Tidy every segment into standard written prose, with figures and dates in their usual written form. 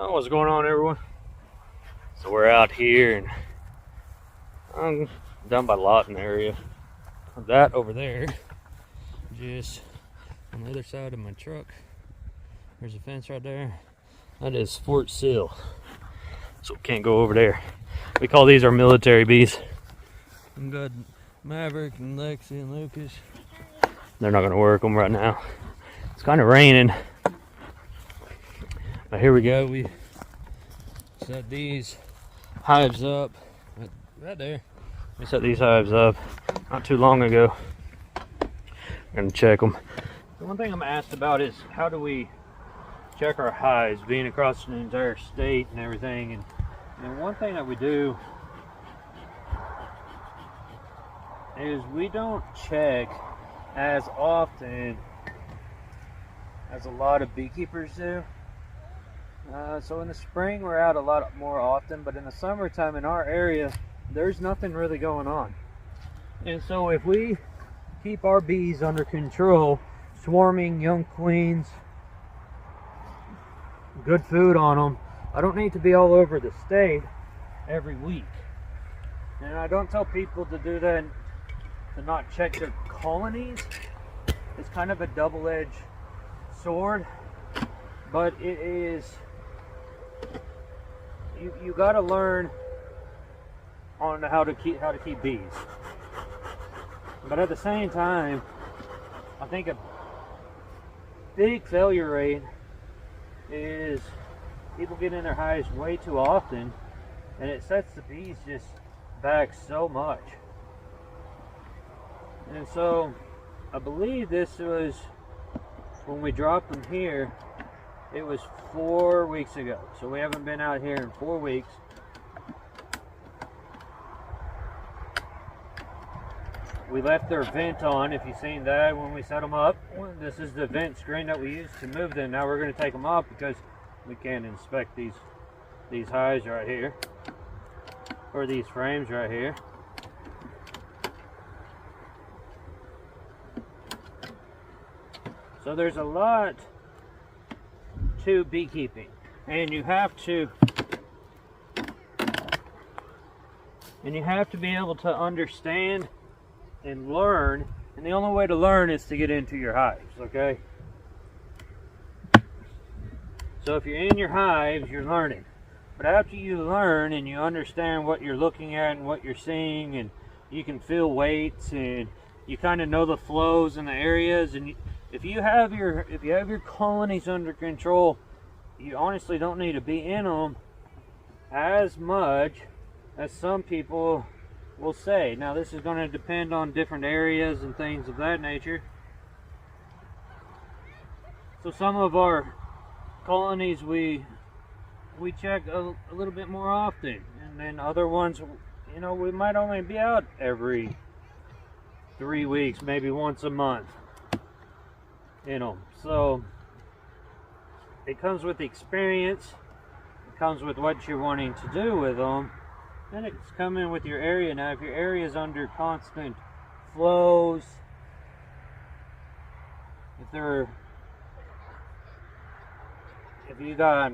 Oh, what's going on, everyone? So we're out here, and I'm down by Lawton area. That over there, just on the other side of my truck, there's a fence right there. That is Fort Sill, so we can't go over there. We call these our military bees. We got Maverick and Lexi and Lucas. They're not gonna work them right now. It's kind of raining, but here we go. We set these hives up right there. We set these hives up not too long ago. I'm gonna check them. The one thing I'm asked about is how do we check our hives, being across the entire state and everything. And one thing that we do is we don't check as often as a lot of beekeepers do. So in the spring we're out a lot more often, but in the summertime in our area there's nothing really going on. And so if we keep our bees under control, swarming young queens, good food on them, I don't need to be all over the state every week. And I don't tell people to do that, to not check their colonies. It's kind of a double-edged sword, but it is, you got to learn on how to keep bees. But at the same time, I think a big failure rate is people get in their hives way too often, and it sets the bees just back so much. And so I believe this was when we dropped them here, it was 4 weeks ago. So we haven't been out here in 4 weeks. We left their vent on, if you've seen that when we set them up. This is the vent screen that we used to move them. Now we're going to take them off because we can't inspect these hives right here, or these frames right here. So there's a lot to beekeeping, and you have to be able to understand and learn, and the only way to learn is to get into your hives, okay? So if you're in your hives, you're learning. But after you learn and you understand what you're looking at and what you're seeing, and you can feel weights, and you kind of know the flows in the areas, and if you have your colonies under control, you honestly don't need to be in them as much as some people will say. Now this is going to depend on different areas and things of that nature. So some of our colonies we check a little bit more often, and then other ones, you know, we might only be out every 3 weeks, maybe once a month, you know. So it comes with experience, it comes with what you're wanting to do with them, and it's coming with your area. Now if your area is under constant flows, if you got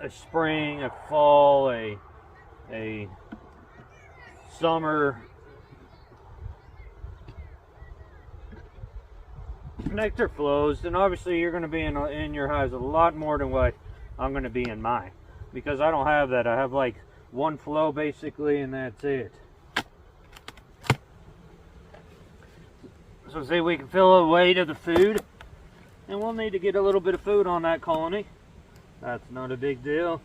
a spring, a fall, a summer, nectar flows, then obviously you're going to be in your hives a lot more than what I'm going to be in mine, because I don't have that. I have like one flow basically, and that's it. So say we can feel the weight of the food, and we'll need to get a little bit of food on that colony. That's not a big deal.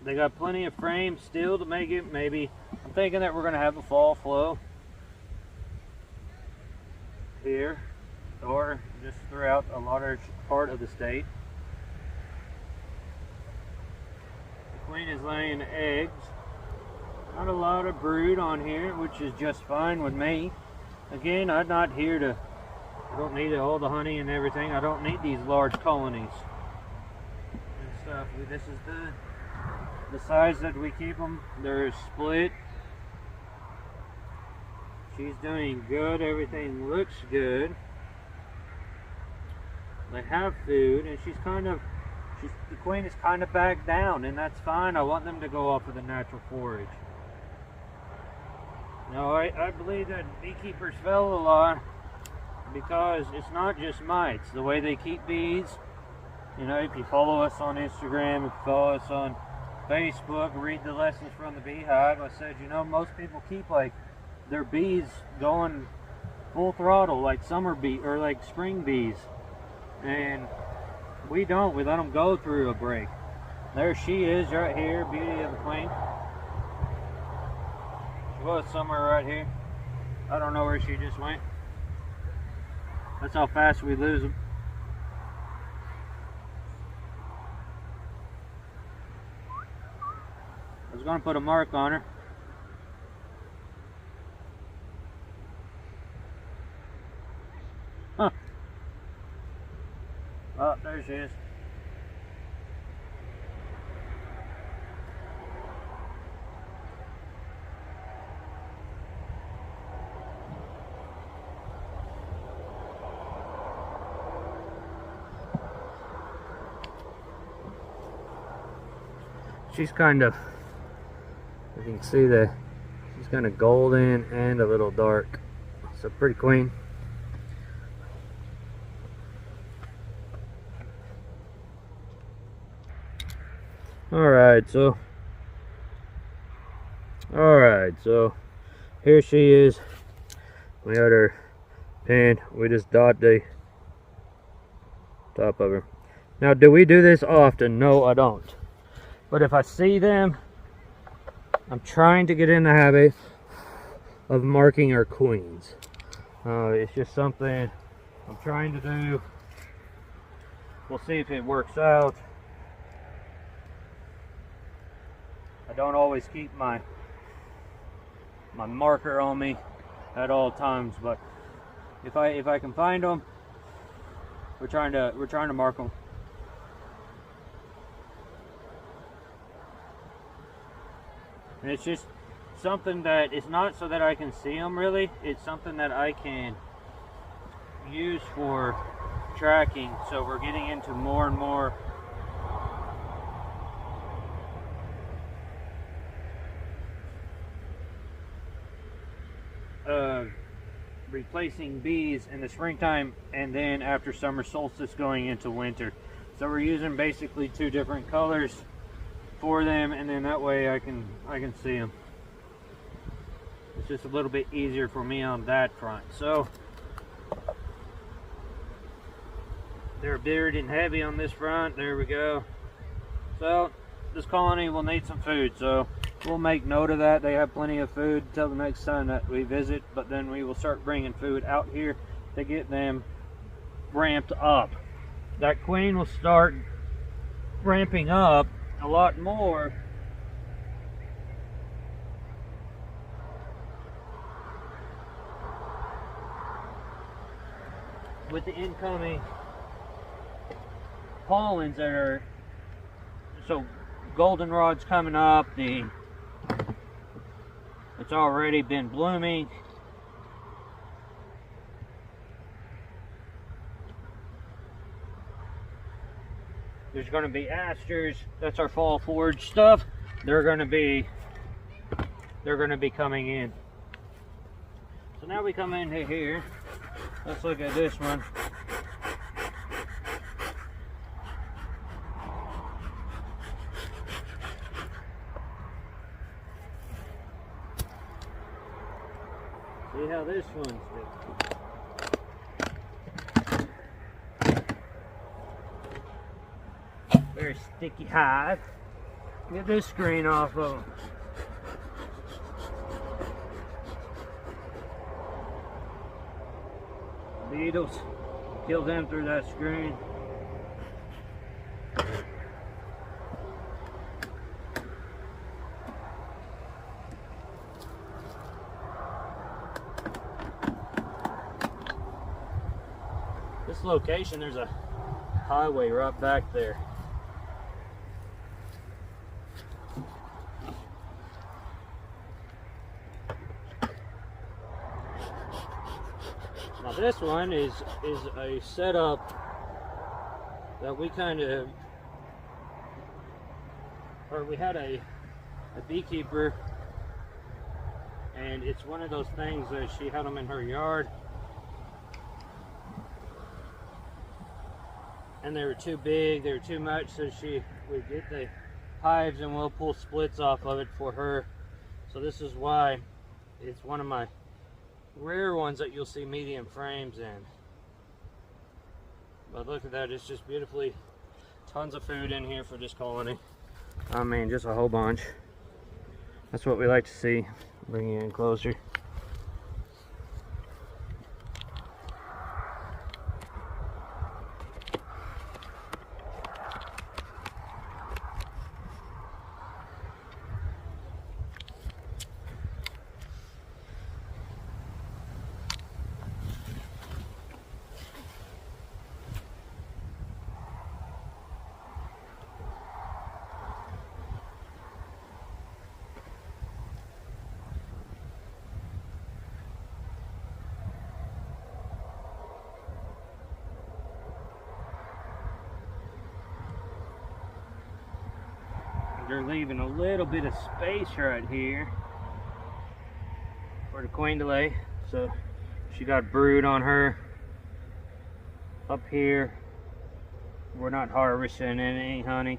They got plenty of frames still to make it. Maybe I'm thinking that we're going to have a fall flow here, or just throughout a large part of the state. The queen is laying eggs. Not a lot of brood on here, which is just fine with me. Again, I'm not here to, I don't need all the honey and everything. I don't need these large colonies and stuff. This is the size that we keep them. They're split. She's doing good. Everything looks good. They have food, and the queen is kind of back down, and that's fine. I want them to go off of the natural forage. Now, I believe that beekeepers fail a lot because it's not just mites. The way they keep bees, you know, if you follow us on Instagram, if you follow us on Facebook, read the lessons from the Beehive, I said, you know, most people keep like their bees going full throttle, like summer bee or like spring bees, and we don't. We let them go through a break. There she is right here, beauty of the queen. She was somewhere right here. I don't know where she just went. That's how fast we lose them. I was going to put a mark on her. Huh. Oh, there she is. She's kind of, you can see that she's kind of golden and a little dark. So pretty queen. Alright, so here she is. We had her pinned. We just dot the top of her. Now, do we do this often? No, I don't. But if I see them, I'm trying to get in the habit of marking our queens. It's just something I'm trying to do. We'll see if it works out. I don't always keep my marker on me at all times, but if I can find them, we're trying to mark them. And it's just something that it's not so that I can see them really. It's something that I can use for tracking. So we're getting into more and more replacing bees in the springtime, and then after summer solstice going into winter. So we're using basically two different colors for them, and then that way I can see them. It's just a little bit easier for me on that front. So they're buried and heavy on this front. There we go. So this colony will need some food, so we'll make note of that. They have plenty of food until the next time that we visit, but then we will start bringing food out here to get them ramped up. That queen will start ramping up a lot more with the incoming pollens that are, so goldenrod's coming up, it's already been blooming. There's going to be asters. That's our fall forage stuff. They're going to be coming in. So now we come into here. Let's look at this one. See how this one's doing. Very sticky hive. Get this screen off of them. Beetles, kill them through that screen. This location, there's a highway right back there. Now this one is a setup that we kind of, or we had a beekeeper, and it's one of those things that she had them in her yard, and they were too big, they were too much, so we get the hives and we'll pull splits off of it for her. So this is why it's one of my rare ones that you'll see medium frames in. But look at that, it's just beautifully, tons of food in here for this colony. I mean, just a whole bunch. That's what we like to see. Bring you in closer. They're leaving a little bit of space right here for the queen to lay. So she got brood on her up here. We're not harvesting any honey.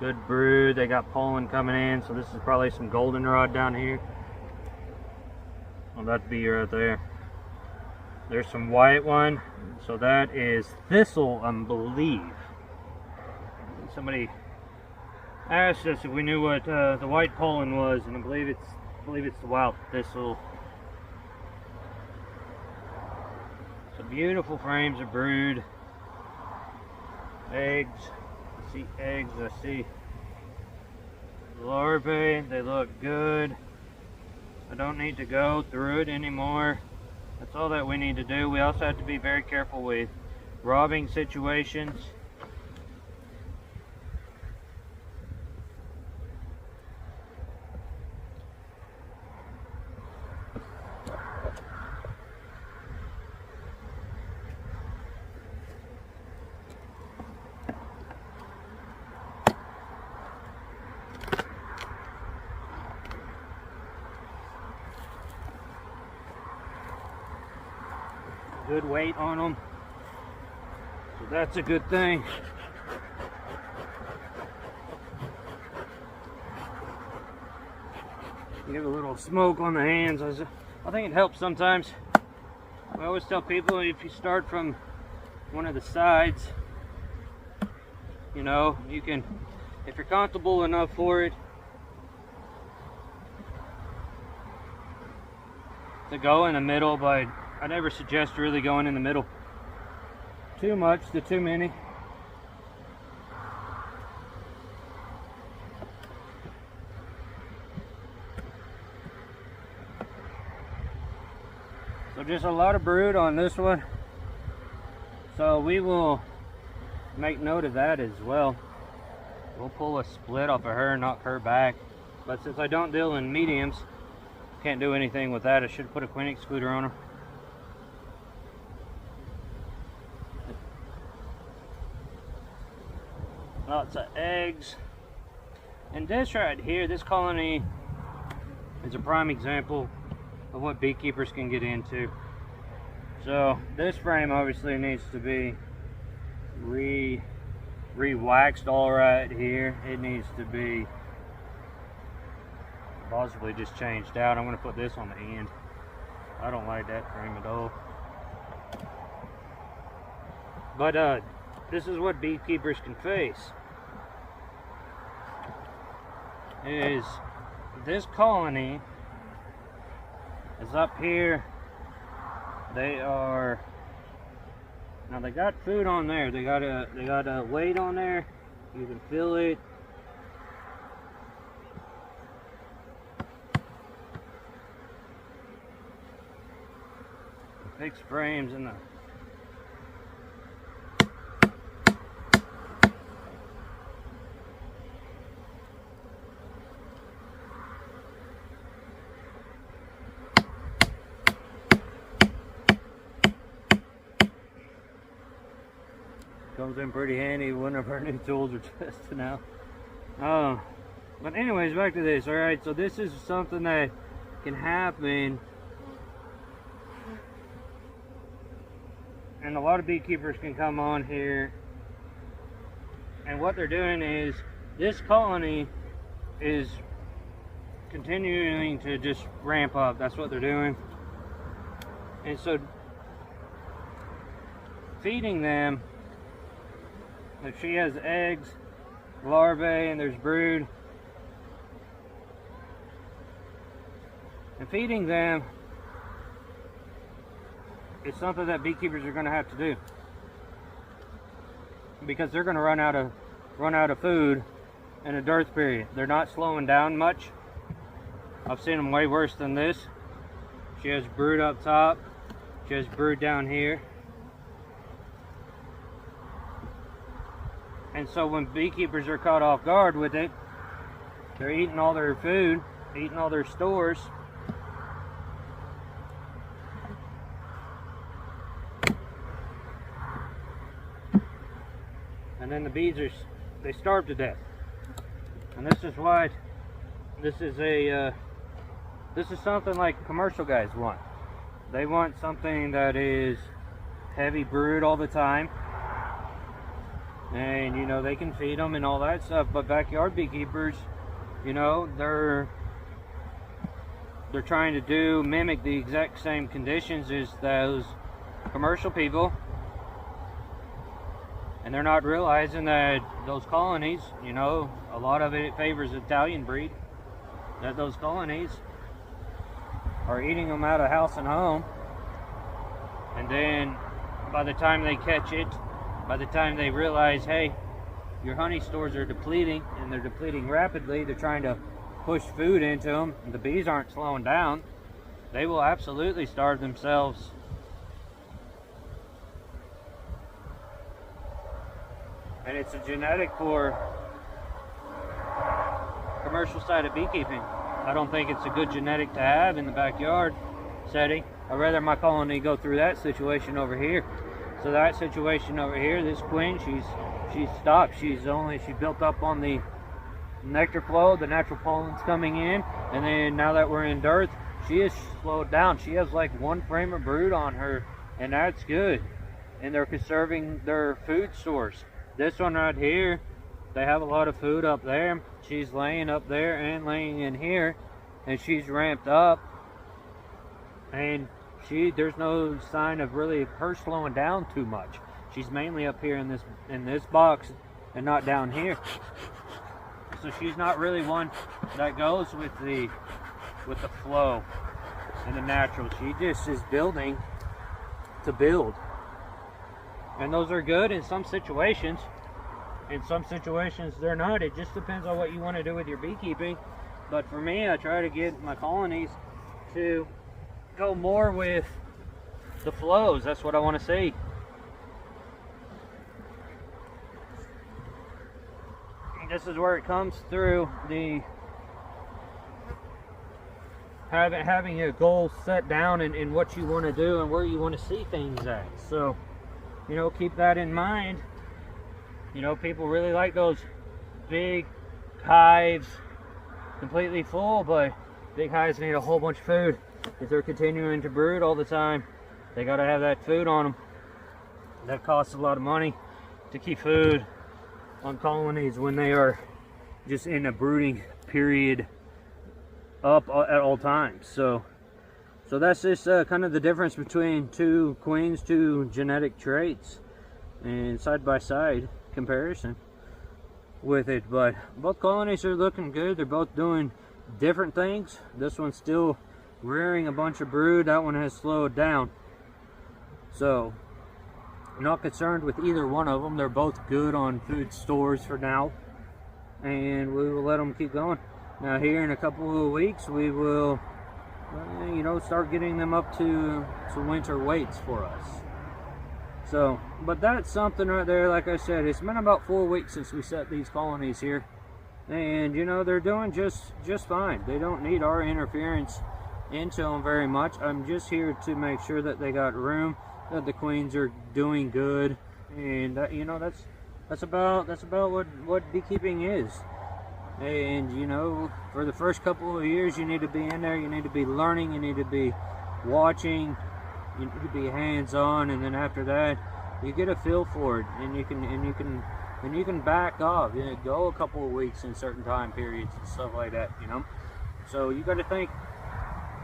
Good brood. They got pollen coming in, so this is probably some goldenrod down here. Well, that'd be right there. There's some white one, so that is thistle, I believe. Somebody asked us if we knew what the white pollen was, and I believe it's the wild thistle. So beautiful frames of brood, eggs. I see eggs. I see larvae. They look good. I don't need to go through it anymore. That's all that we need to do. We also have to be very careful with robbing situations. Good weight on them, so that's a good thing. Give a little smoke on the hands. I think it helps sometimes. I always tell people, if you start from one of the sides, you know, you can, if you're comfortable enough for it, to go in the middle, but I never suggest really going in the middle too much to too many. So just a lot of brood on this one. So we will make note of that as well. We'll pull a split off of her, knock her back. But since I don't deal in mediums, can't do anything with that. I should put a queen excluder on her. Lots of eggs. And this right here, this colony is a prime example of what beekeepers can get into. So this frame obviously needs to be re-waxed all right here. It needs to be possibly just changed out. I'm going to put this on the end. I don't like that frame at all. But this is what beekeepers can face. Is this colony is up here. They are, now they got food on there. They got a weight on there. You can feel it. Fixed frames in the comes in pretty handy whenever new tools are testing out. But anyways, back to this. All right, so this is something that can happen, and a lot of beekeepers can come on here, and what they're doing is this colony is continuing to just ramp up. That's what they're doing. And so feeding them, if she has eggs, larvae, and there's brood, and feeding them is something that beekeepers are going to have to do, because they're going to run out of food in a dearth period. They're not slowing down much. I've seen them way worse than this. She has brood up top. She has brood down here. And so when beekeepers are caught off guard with it, they're eating all their food, eating all their stores. And then the bees they starve to death. And this is why this is something like commercial guys want. They want something that is heavy brood all the time, and you know, they can feed them and all that stuff. But backyard beekeepers, you know, they're trying to mimic the exact same conditions as those commercial people, and they're not realizing that those colonies, you know, a lot of it favors Italian breed, that those colonies are eating them out of house and home. And then by the time they catch it, by the time they realize, hey, your honey stores are depleting, and they're depleting rapidly, they're trying to push food into them, and the bees aren't slowing down, they will absolutely starve themselves. And it's a genetic for commercial side of beekeeping. I don't think it's a good genetic to have in the backyard setting. I'd rather my colony go through that situation over here. So that situation over here, this queen, she's stopped. She built up on the nectar flow, the natural pollen's coming in, and then now that we're in dearth, she is slowed down. She has like one frame of brood on her, and that's good. And they're conserving their food stores. This one right here, they have a lot of food up there. She's laying up there and laying in here, and she's ramped up, and there's no sign of really her slowing down too much. She's mainly up here in this box and not down here. So she's not really one that goes with the flow and the natural. She just is building to build. And those are good in some situations. In some situations they're not. It just depends on what you want to do with your beekeeping. But for me, I try to get my colonies to go more with the flows. That's what I want to see. This is where it comes through the having a goal set down in what you want to do and where you want to see things at. So, you know, keep that in mind. You know, people really like those big hives completely full, but big hives need a whole bunch of food. If they're continuing to brood all the time, they got to have that food on them. That costs a lot of money to keep food on colonies when they are just in a brooding period up at all times. So that's just kind of the difference between two queens, two genetic traits, and side by side comparison with it. But both colonies are looking good. They're both doing different things. This one's still rearing a bunch of brood. That one has slowed down. So I'm not concerned with either one of them. They're both good on food stores for now, and we will let them keep going. Now here in a couple of weeks we will you know, start getting them up to winter weights for us. So, but that's something right there. Like I said, it's been about 4 weeks since we set these colonies here, and you know, they're doing just fine. They don't need our interference into them very much. I'm just here to make sure that they got room, that the queens are doing good, And you know, that's about what beekeeping is. And you know, for the first couple of years, you need to be in there. You need to be learning. You need to be watching. You need to be hands-on. And then after that, you get a feel for it, and you can back off. You know, go a couple of weeks in certain time periods and stuff like that. You know, so you got to think.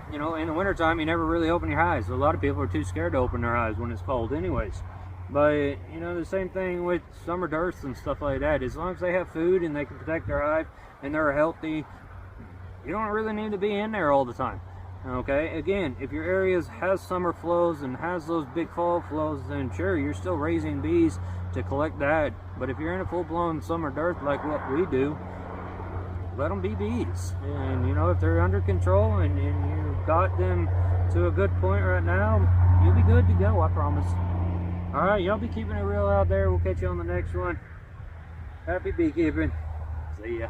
You know, in the wintertime, you never really open your hives. A lot of people are too scared to open their hives when it's cold, anyways. But you know, the same thing with summer dearths and stuff like that. As long as they have food and they can protect their hive and they're healthy, you don't really need to be in there all the time. Okay, again, if your area has summer flows and has those big fall flows, then sure, you're still raising bees to collect that. But if you're in a full-blown summer dearth like what we do, let them be bees. And you know, if they're under control and you got them to a good point right now, you'll be good to go, I promise. Alright, y'all be keeping it real out there. We'll catch you on the next one. Happy beekeeping. See ya.